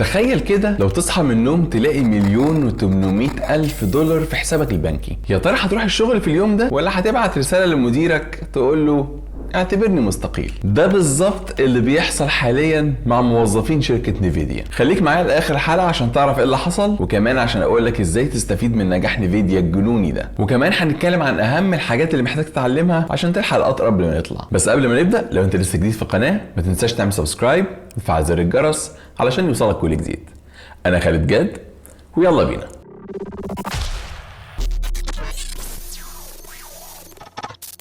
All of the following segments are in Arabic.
تخيل كده لو تصحى من النوم تلاقي 1,800,000 دولار في حسابك البنكي. يا ترى هتروح الشغل في اليوم ده ولا هتبعت رسالة لمديرك تقول له اعتبرني مستقيل؟ ده بالظبط اللي بيحصل حاليا مع موظفين شركة نيفيديا. خليك معايا لاخر الحلقة عشان تعرف ايه اللي حصل، وكمان عشان اقول لك ازاي تستفيد من نجاح نيفيديا الجنوني ده، وكمان هنتكلم عن اهم الحاجات اللي محتاج تتعلمها عشان تلحق القطر قبل ما يطلع. بس قبل ما نبدأ، لو انت لسه جديد في القناة ما تنساش تعمل سبسكرايب وتفعل زر الجرس علشان يوصلك كل جديد. انا خالد جاد ويلا بينا.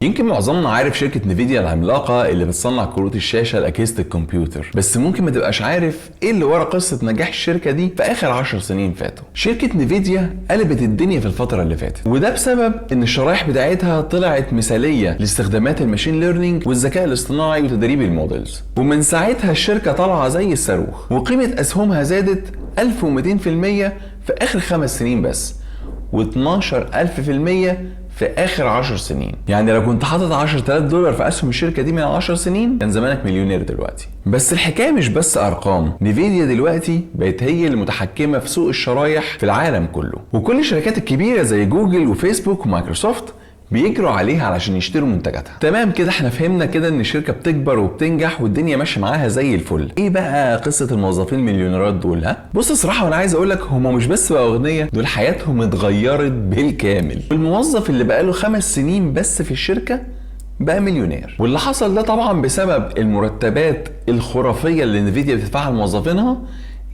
يمكن معظمنا عارف شركة نيفيديا العملاقة اللي بتصنع كروت الشاشة لأجهزة الكمبيوتر، بس ممكن ما تبقاش عارف ايه اللي ورا قصة نجاح الشركة دي في آخر 10 سنين فاتوا. شركة نيفيديا قلبت الدنيا في الفترة اللي فاتت، وده بسبب ان الشرايح بتاعتها طلعت مثالية لاستخدامات الماشين ليرنينج والذكاء الاصطناعي وتدريب المودلز، ومن ساعتها الشركة طالعة زي الصاروخ، وقيمة أسهمها زادت 1200% في آخر 5 سنين بس، و12000% في اخر 10 سنين. يعني لو كنت حاطط 10,000 دولار في اسهم الشركه دي من 10 سنين كان زمانك مليونير دلوقتي. بس الحكايه مش بس ارقام، نيفيديا دلوقتي بقت هي المتحكمه في سوق الشرايح في العالم كله، وكل الشركات الكبيره زي جوجل وفيسبوك ومايكروسوفت بيجروا عليها علشان يشتروا منتجاتها. تمام كده، احنا فهمنا كده ان الشركه بتكبر وبتنجح والدنيا ماشيه معاها زي الفل. ايه بقى قصه الموظفين المليونيرات دول؟ ها بص، الصراحه وانا عايز اقول لك هم مش بس بقوا اغنياء، دول حياتهم اتغيرت بالكامل. الموظف اللي بقاله 5 سنين بس في الشركه بقى مليونير، واللي حصل ده طبعا بسبب المرتبات الخرافيه اللي نيفيديا بتدفعها لموظفينها،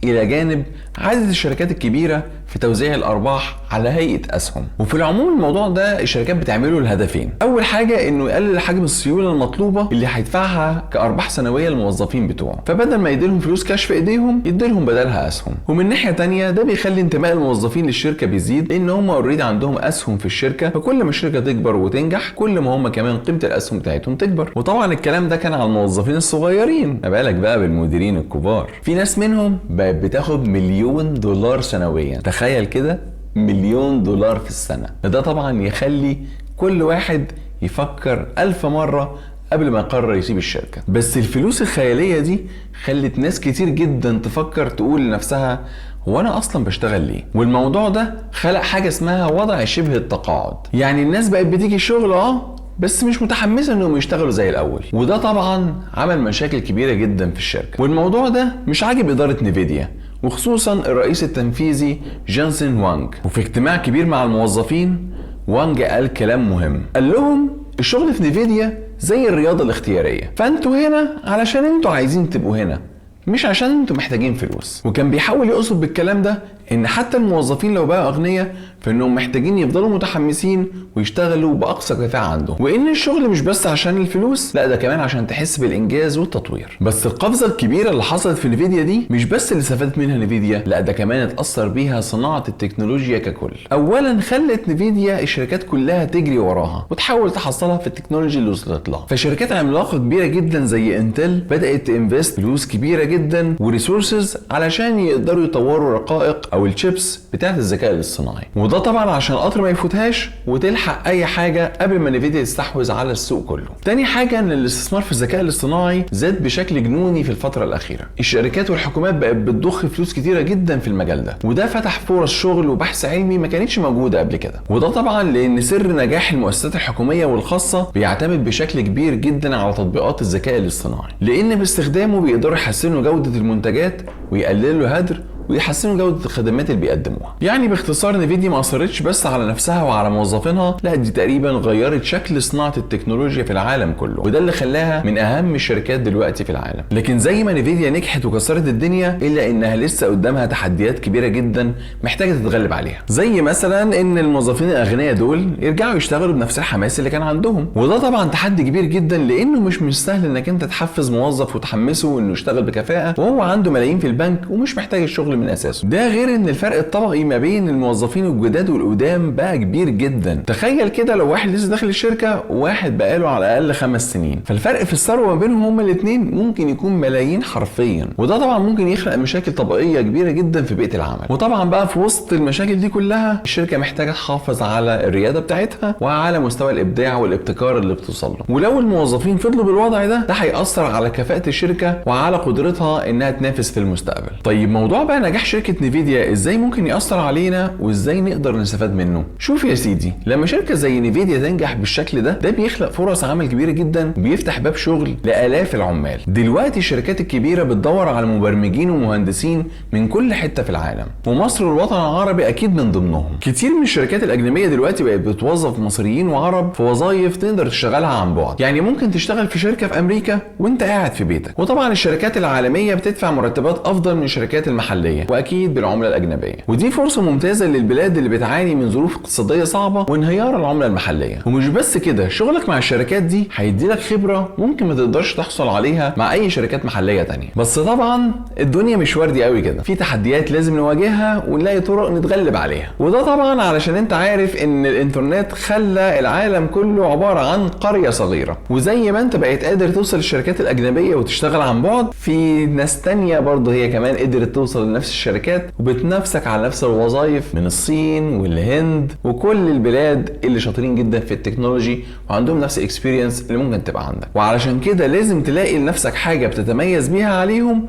الى جانب عدد الشركات الكبيره في توزيع الارباح على هيئه اسهم. وفي العموم الموضوع ده الشركات بتعمله لهدفين. اول حاجه انه يقلل حجم السيوله المطلوبه اللي هيدفعها كارباح سنويه للموظفين بتوعه، فبدل ما يديلهم فلوس كاش في ايديهم يديلهم بدلها اسهم. ومن ناحيه تانية ده بيخلي انتماء الموظفين للشركه بيزيد، لان هم اوريدي عندهم اسهم في الشركه، فكل ما الشركه تكبر وتنجح كل ما هم كمان قيمه الاسهم بتاعتهم تكبر. وطبعا الكلام ده كان على الموظفين الصغيرين، ما بالك بقى بالمديرين الكبار. في ناس منهم بقت بتاخد $1,000,000 سنويا. تخيل كده، $1,000,000 في السنة. ده طبعا يخلي كل واحد يفكر 1000 مرة قبل ما يقرر يسيب الشركة. بس الفلوس الخيالية دي خلت ناس كتير جدا تفكر تقول لنفسها هو انا اصلا بشتغل ليه؟ والموضوع ده خلق حاجة اسمها وضع شبه التقاعد. يعني الناس بقت بتيجي الشغل بس مش متحمسه انهم يشتغلوا زي الاول، وده طبعا عمل مشاكل كبيره جدا في الشركه. والموضوع ده مش عاجب اداره نيفيديا، وخصوصا الرئيس التنفيذي جانسن وانج. وفي اجتماع كبير مع الموظفين وانج قال كلام مهم، قال لهم الشغل في نيفيديا زي الرياضه الاختياريه، فانتوا هنا علشان انتوا عايزين تبقوا هنا، مش عشان انتوا محتاجين فلوس. وكان بيحاول يقصد بالكلام ده ان حتى الموظفين لو بقوا اغنياء فانهم محتاجين يفضلوا متحمسين ويشتغلوا باقصى كفاءه عندهم، وان الشغل مش بس عشان الفلوس، لا ده كمان عشان تحس بالانجاز والتطوير. بس القفزه الكبيره اللي حصلت في نيفيديا دي مش بس اللي استفادت منها نيفيديا، لا ده كمان اتاثر بيها صناعه التكنولوجيا ككل. اولا خلت نيفيديا الشركات كلها تجري وراها وتحاول تحصلها في التكنولوجيا اللي وصلت لها. فشركات عملاقه كبيره جدا زي انتل بدات تنفست فلوس كبيره جدا وريسورسز علشان يقدروا يطوروا رقائق او الشيبس بتاعه الذكاء الاصطناعي، وده طبعا عشان القطر ما يفوتهاش وتلحق اي حاجه قبل ما نيفيديا تستحوذ على السوق كله. تاني حاجه ان الاستثمار في الذكاء الاصطناعي زاد بشكل جنوني في الفتره الاخيره. الشركات والحكومات بقت بتضخ فلوس كتيره جدا في المجال ده، وده فتح فرص شغل وبحث علمي ما كانتش موجوده قبل كده. وده طبعا لان سر نجاح المؤسسات الحكوميه والخاصه بيعتمد بشكل كبير جدا على تطبيقات الذكاء الاصطناعي، لان باستخدامه بيقدروا يحسنوا جوده المنتجات ويقللوا هدر ويحسنوا جودة الخدمات اللي بيقدموها. يعني باختصار نيفيديا ما اثرتش بس على نفسها وعلى موظفينها، لا دي تقريبا غيرت شكل صناعة التكنولوجيا في العالم كله، وده اللي خلاها من اهم الشركات دلوقتي في العالم. لكن زي ما نيفيديا نجحت وكسرت الدنيا، الا انها لسه قدامها تحديات كبيرة جدا محتاجة تتغلب عليها، زي مثلا ان الموظفين الاغنياء دول يرجعوا يشتغلوا بنفس الحماس اللي كان عندهم. وده طبعا تحدي كبير جدا، لانه مش سهل انك انت تحفز موظف وتحمسه انه يشتغل بكفاءة وهو عنده ملايين في البنك ومش محتاج الشغل من اساسه. ده غير ان الفرق الطبقي ما بين الموظفين الجداد والقدام بقى كبير جدا. تخيل كده لو واحد لسه داخل الشركه وواحد بقاله على الاقل 5 سنين، فالفرق في الثروه ما بينهم هما الاثنين ممكن يكون ملايين حرفيا، وده طبعا ممكن يخلق مشاكل طبقيه كبيره جدا في بيئه العمل. وطبعا بقى في وسط المشاكل دي كلها الشركه محتاجه تحافظ على الرياده بتاعتها وعلى مستوى الابداع والابتكار اللي بتوصل له. ولو الموظفين فضلوا بالوضع ده هيأثر على كفاءه الشركه وعلى قدرتها انها تنافس في المستقبل. طيب موضوع بقى نجاح شركه نيفيديا ازاي ممكن يأثر علينا وازاي نقدر نستفاد منه؟ شوف يا سيدي، لما شركه زي نيفيديا تنجح بالشكل ده بيخلق فرص عمل كبيره جدا وبيفتح باب شغل لالاف العمال. دلوقتي الشركات الكبيره بتدور على مبرمجين ومهندسين من كل حته في العالم، ومصر والوطن العربي اكيد من ضمنهم. كتير من الشركات الاجنبيه دلوقتي بقت بتوظف مصريين وعرب في وظائف تقدر تشتغلها عن بعد، يعني ممكن تشتغل في شركه في امريكا وانت قاعد في بيتك. وطبعا الشركات العالميه بتدفع مرتبات افضل من الشركات المحليه واكيد بالعمله الاجنبيه، ودي فرصه ممتازه للبلاد اللي بتعاني من ظروف اقتصاديه صعبه وانهيار العمله المحليه. ومش بس كده، شغلك مع الشركات دي هيديلك خبره ممكن ما تقدرش تحصل عليها مع اي شركات محليه تانية. بس طبعا الدنيا مش وردي قوي كده، في تحديات لازم نواجهها ونلاقي طرق نتغلب عليها. وده طبعا علشان انت عارف ان الانترنت خلى العالم كله عباره عن قريه صغيره، وزي ما انت بقيت قادر توصل للشركات الاجنبيه وتشتغل عن بعد، في ناس تانية برضه هي كمان قدرت توصل لنفس الشركات وبتنافسك على نفس الوظائف من الصين والهند وكل البلاد اللي شاطرين جدا في التكنولوجي وعندهم نفس الاكسبيرينس اللي ممكن تبقى عندك. وعلشان كده لازم تلاقي لنفسك حاجه بتتميز بيها عليهم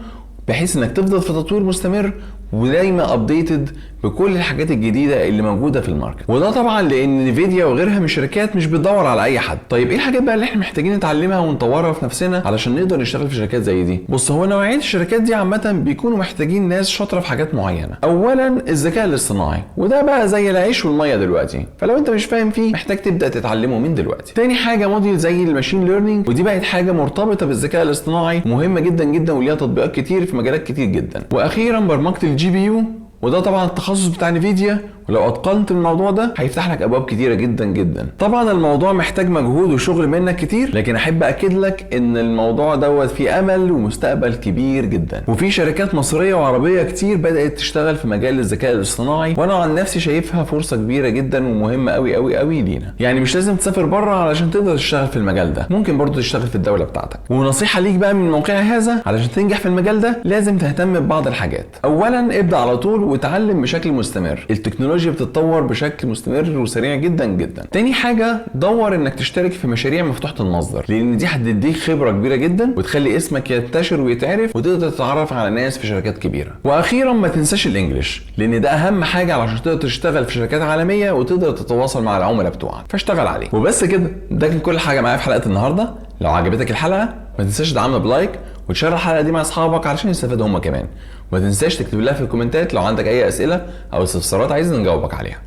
بحيث انك تفضل في تطوير مستمر ودايما ابديتد بكل الحاجات الجديده اللي موجوده في الماركت. وده طبعا لان نيفيديا وغيرها من الشركات مش بتدور على اي حد. طيب ايه الحاجات بقى اللي احنا محتاجين نتعلمها ونطورها في نفسنا علشان نقدر نشتغل في شركات زي دي؟ بص، هو نوعيه الشركات دي عامه بيكونوا محتاجين ناس شاطره في حاجات معينه. اولا الذكاء الاصطناعي، وده بقى زي العيش والميه دلوقتي، فلو انت مش فاهم فيه محتاج تبدا تتعلمه من دلوقتي. تاني حاجه موديل زي الماشين ليرنينج، ودي بقت حاجه مرتبطه بالذكاء الاصطناعي مهمه جدا جدا وليها تطبيقات كتير في مجالات كتير جدا. واخيرا برمجه الجي بي يو، وده طبعا التخصص بتاع نيفيديا، ولو اتقنت الموضوع ده هيفتح لك ابواب كتيره جدا جدا. طبعا الموضوع محتاج مجهود وشغل منك كتير، لكن احب اكد لك ان الموضوع دوت فيه امل ومستقبل كبير جدا، وفي شركات مصريه وعربيه كتير بدات تشتغل في مجال الذكاء الاصطناعي، وانا عن نفسي شايفها فرصه كبيره جدا ومهمه قوي قوي قوي لينا. يعني مش لازم تسافر بره علشان تقدر تشتغل في المجال ده، ممكن برضو تشتغل في الدوله بتاعتك. ونصيحه ليك بقى من موقعي هذا، علشان تنجح في المجال ده لازم تهتم ببعض الحاجات. اولا ابدا على طول وتعلم بشكل مستمر، التكنولوجيا بتتطور بشكل مستمر وسريع جدا جدا. تاني حاجه دور انك تشترك في مشاريع مفتوحه المصدر، لان دي هتديك خبره كبيره جدا وتخلي اسمك ينتشر ويتعرف وتقدر تتعرف على ناس في شركات كبيره. واخيرا ما تنساش الانجليش، لان ده اهم حاجه علشان تقدر تشتغل في شركات عالميه وتقدر تتواصل مع العملاء بتوعك، فاشتغل عليه. وبس كده، ده كان كل حاجه معايا في حلقه النهارده. لو عجبتك الحلقه ما تنساش تدعمنا بلايك وتشير الحلقه دي مع اصحابك علشان يستفادوا هم كمان. وما تنساش تكتب لها في الكومنتات لو عندك اي اسئله او استفسارات عايزين نجاوبك عليها.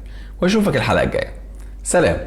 واشوفك الحلقه الجايه. سلام.